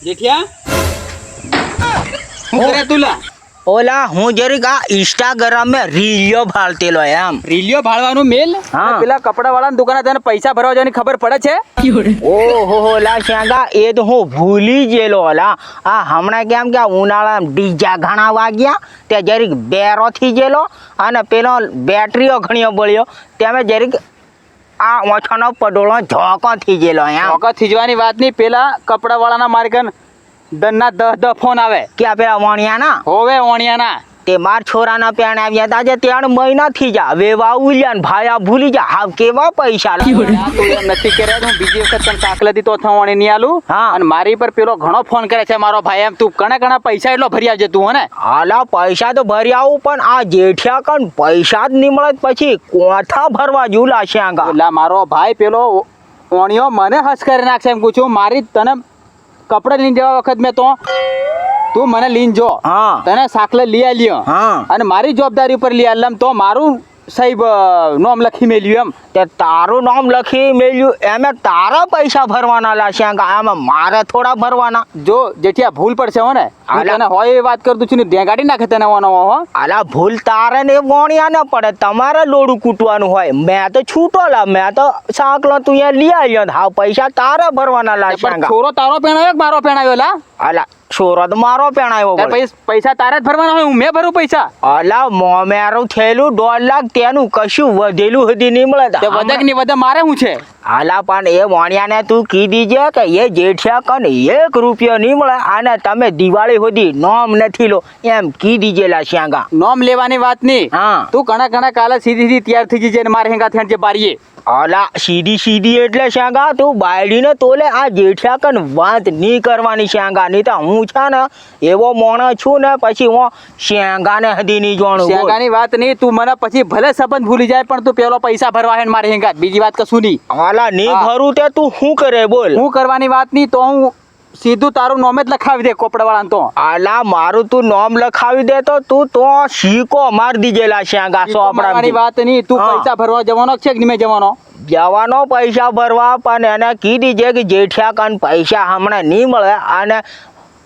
જેઠિયા હું કરે તુલા ઓલા હું જરીક આ ઇન્સ્ટાગ્રામ માં રીલિયો ભાળતેલો એમ રીલિયો ભાળવાનું મેલ હા. પેલા કપડા વાળાની દુકાને તને પૈસા ભરવા જવાની ખબર પડે છે ઓહો ઓલા શ્યાંગા એ તો હું ભૂલી ગયેલો ઓલા આ હમણાં કેમ કે ઉનાળામાં ડીજા ઘણા વાગ્યા તે જરીક બેરો થઈ ગયેલો અને પેલો બેટરીઓ ઘણીઓ બળ્યો તેમે જરીક આ ઓછાનો પડોળો ઝોકો થઈ ગયેલો એમ વખત થીજવાની વાત નહીં પેલા કપડા વાળાના માર્ગન દનના 10 ફોન આવે ક્યાં પેલા વણિયાના હોવે ઓણિયાના તે માર છોરાના પેણ આવ્યા તા જે 3 મહિના થઈ જા વેવા ઉલ્યા ને ભાઈ આ ભૂલી જા હાવ કેવા પૈસા તું એમ નથી કર્યા હું બીજી વખત તને સાકલે દી તો થવાણી નહીં આલું હા. અને મારી પર પેલો ઘણો ફોન કરે છે મારો ભાઈ એમ તું ઘણા પૈસા એટલો ભરી આવજે તું હને હાલા પૈસા તો ભરી આવું પણ આ જેઠિયા કણ પૈસા જ નહીં મળે તો પછી કોઠા ભરવા જુલા શ્યાંગા એટલે મારો ભાઈ પેલો ઓણિયો મને હસ કરી નાખશે એમ પૂછું મારી તને કપડા લઈને જવા વખત મેં તો તું મને લઈને જો હા. તને સાકલે લઈ આલ્યો હા. અને મારી જવાબદારી ઉપર લઈ આલમ તો મારું સાહેબ નોમ લખી મેલ્યું એમ તે તારું નામ લખી મેલ્યું એમે તારા પૈસા ભરવાના લા શ્યાંગા આમાં મારે થોડા ભરવાના જો જેઠિયા ભૂલ પડશે હો ને હું આલા. તને હોય એ વાત કરતું છું ને ગાડી નાખે તને હો આલા ભૂલ તારે ને વણ્યા ન પડે તમારે લોડું કૂટવાનું હોય મેં તો છૂટો લા મેં તો સાકલો તું અહીંયા લઈ આવ્યો હા પૈસા તારે ભરવાના લા પણ શ્યાંગા છોરો તારો પેણાયો કે મારો પેણાયો લા આલા છોરો તો મારો પેણાયો તે પૈસા તારે જ ભરવાના હોય હું મેં ભરું પૈસા અલા મોમેરું થયેલું 1.5 લાખ તેનું કશું વધેલું હતી નહીં મળે તે વધક ની વધે મારે શું છે હાલા પણ એ વણિયાને તું કીધી છે કે એ જેઠિયા કને 1 રૂપિયો નહીં મળે અને તમે દિવાળી સુધી નોમ નથી લો એમ કીધી જેલા શ્યાંગા નોમ લેવાની વાત નહીં હા. તું ઘણા કાલે સીધી તૈયાર થઈ જજે ને મારે હેંગા થેણ જે બારીએ અલા સીધી એટલે શ્યાંગા તું બાયડીને તોલે આ જેઠિયા કન વાત નહીં કરવાની શ્યાંગા નહીં તો હું છે ને એવો માણસ છું ને પછી હું શ્યાંગાને હદી નહીં જાણું બોલ. શેંગાની વાત નહીં તું મને પછી ભલે સંબંધ ભૂલી જાય પણ તું પેલો પૈસા ભરવા હે ને મારે હેંગા બીજી વાત કશું નહીં અલા નહીં હા. ભરું તે તું શું કરે બોલ હું કરવાની વાત નહીં તો હું સીધું તારું નોમ જ લખાવી દે કોપડાવાળાને તો આલા મારું તું નામ લખાવી દે તો તું તો શીકો માર દીજેલા શ્યાંગા મારી સોપડા વાત નહીં તું હા. પૈસા ભરવા જવાનો છે કે નહીં મેં જવાનો જવાનો પૈસા ભરવા પણ એને કીધી છે કે જેઠિયા કન પૈસા હમણાં નહીં મળે અને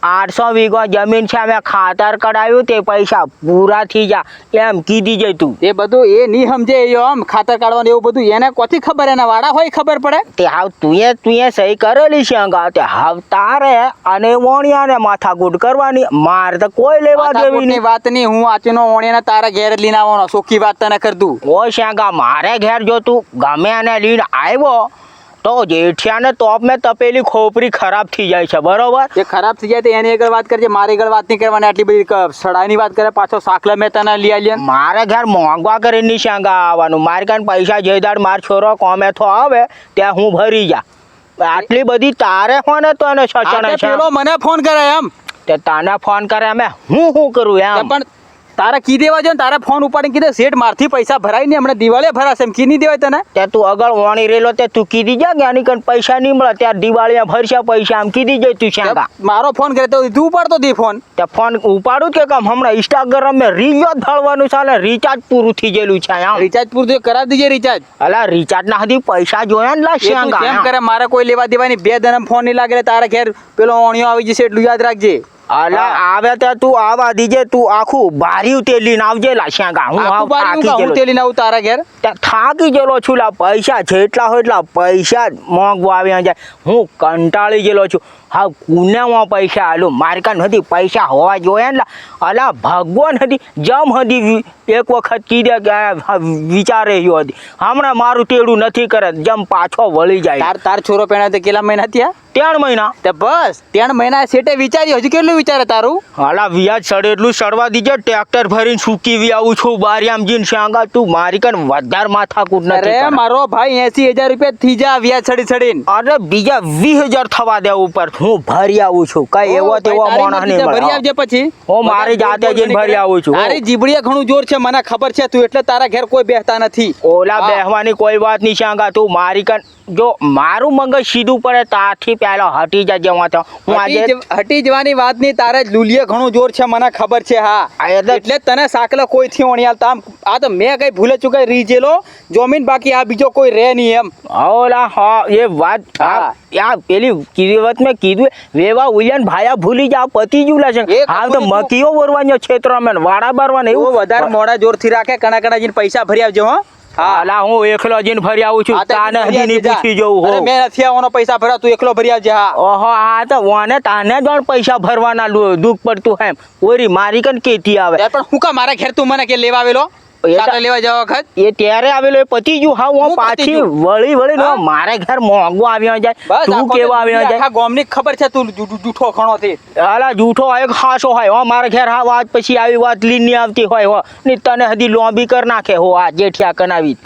800 વીઘો જમીન છે અમે ખાતર કઢાવ્યું તે પૈસા પૂરા થઈ જા એમ કીધી છે તું એ બધું એ નહીં સમજે એ આમ ખાતર કાઢવાનું એવું બધું એને કોથી ખબર એના વાડા હોય ખબર પડે તે હાવ તુંએ સહી કરેલી છે અંગા તે હાવ તારે અને વણિયાને માથાકૂટ કરવાની માર તો કોઈ લેવા દેવી માથાકૂટની નહીં વાત નહીં હું આચીનો ઓણીને તારા ઘેર જ લઈને આવવાનો સોખી વાત તને કર દઉં ઓ શ્યાંગા મારે ઘેર જો તું ગમે એને લઈને આવ્યો તો જેઠિયાને તોપ મેં તપેલી ખોપરી ખરાબ થઈ જાય છે બરોબર જે ખરાબ થઈ જાય તો એની આગળ વાત કરજે મારી આગળ વાત નહીં કરવાની આટલી બધી સડાઈની વાત કરે પાછો સાકલા મેં તને લઈ આલી મારે ઘેર મોંઘવા કરીને શ્યાંગા આવવાનું મારે કાન પૈસા જે દાડ માર છોરો કોમે થો આવે ત્યાં હું ભરી જા આટલી બધી તારે હોને તો એને છચણ છે પેલો મને ફોન કરે એમ તે તને ફોન કરે અમે હું કરું એમ પણ તારે કી દેવા જો ને તારે ફોન ઉપાડીને કીધે શેઠ મારથી પૈસા ભરાય ને હમણાં દિવાળીએ ભરાશે એમ કી નહીં દેવાય તને તે તું આગળ વણી રેલો તે તું કીધી જા કે આની કન પૈસા નહીં મળે ત્યારે દિવાળીમાં ભરશે પૈસા આમ કીધી જાય તું શ્યાંગા મારો ફોન કરે તો તું ઉપાડતો દી ફોન તે ફોન ઉપાડું કે કામ હમણાં ઇન્સ્ટાગ્રામ મેં રીલ ધાળવાનું ચાલે રિચાર્જ પૂરું થઈ ગયેલું છે આમ રિચાર્જ પૂરું કરાવી દીજે રિચાર્જ અલા રિચાર્જ ના હજી પૈસા જોયા ને લા એ તું શ્યાંગા કેમ કરે મારે કોઈ લેવા દેવાની 2 દનમ ફોન નહીં લાગે તારા ઘેર પેલો ઓણિયો આવી જશે એટલું યાદ રાખજે અલા આવે તે તું આવા દીજે તું આખું બાર્યું તે લઈને આવજે લા શ્યાંગા હું આખું હાવ બારી થાકી હું ગયેલો તેલીને આવું તારા ઘેર તે થાકી ગયેલો છું લા પૈસા જેટલા હોય એટલા પૈસા જ મોંઘવા આવ્યા જાય હું કંટાળી ગયેલો છું હા કુનામાં પૈસા આલું મારે કાન હતી પૈસા હોવા જોઈએ ને લા અલા ભગવાન હતી જમ હતી એક વખત કીધે કે વિચારે હતી હમણાં મારું તેડું નથી કરે જમ પાછો વળી જાય તાર છોરો પેણા તે કેટલા મહિના થયા 3 મહિના તે બસ 3 મહિના સેટે વિચાર્યું હજુ કેટલું વિચારે તારું હાલા વ્યાજ સડે એટલું સડવા દીજે ટ્રેક્ટર ભરીને સૂકી આવું છું બારિયામ જીન શ્યાંગા તું મારી કન વધારે માથાકૂટ નથી અરે કરે. મારો ભાઈ 80,000 રૂપિયા થઈ જા વ્યાજ છડીને અરે બીજા 20,000 થવા દે ઉપર હું ભરી આવું છું કઈ એવો તેવો માણસ નહીં ભરી મળે આવજે પછી હું મારી જાતે જઈને ભરી આવું છું તારી જીબડીએ ઘણું જોર છે મને ખબર છે તું એટલે તારા ઘેર કોઈ બેહતા નથી ઓલા હા. બેહવાની કોઈ વાત નહીં શ્યાંગા તું મારી કન જો મારું મગજ સીધું પડે ત્યાંથી પહેલા હટી જાય હું આજે હટી જવાની વાત નહીં, તારે જ લુલીએ ઘણું જોર છે મને ખબર છે. હા એટલે જ તને સાકલો કોઈ થી ઓણી આલતા. આ તો મેં કઈ ભૂલે ચૂકે રીજેલો જમીન, બાકી આ બીજો કોઈ રહે નહીં એમ. ઓલા હા એ વાત હા. યા પેલી કીવત મેં કીધું વેવા ઉલિયન ભાયા ભૂલી જા પતિ જુલા છે. એ હા તો કશું નહીં. મકીઓ વરવાનો ક્ષેત્ર મેં વાડા બારવાને એવું એવું વધારે મોડા જોરથી રાખે, કણા કણા જઈને પૈસા ભરી આવજો. હો હા હાલા હું એકલો જઈને ફરી આવું છું. આ તો તાને ભરી હજી નહીં આવજે જા. પૂછી જવું અરે હો. મેં નથી આવવાનો પૈસા ભરા, તું એકલો ભરી આવજે. હા ઓહો આ તો વાને તાને જ પૈસા ભરવાના દુઃખ પડતું એમ ઓરી મારી કન કેતી આવે યાર પણ હું કા મારા ઘેર તું મને કે લેવા આવેલો? એ તો- સાકર લેવા જવા વખત એ ત્યારે આવેલો એ પતિ ગયું. હા હું હું પતી પાછી ગયું? વળી હા? મારે ઘર મોંઘું આવ્યો જાય બસ તું આખો કેવા દિવસ આવ્યો જાય આખા ગામની ખબર છે તું જૂઠો ઘણો થી. હાલા જૂઠો હોય ખાસો હોય હો મારા ઘેર હા વાત પછી આવી વાત લીન ની આવતી હોય હો ને તને હજી લોબી કર નાખે હો આ જેઠિયા કનાવી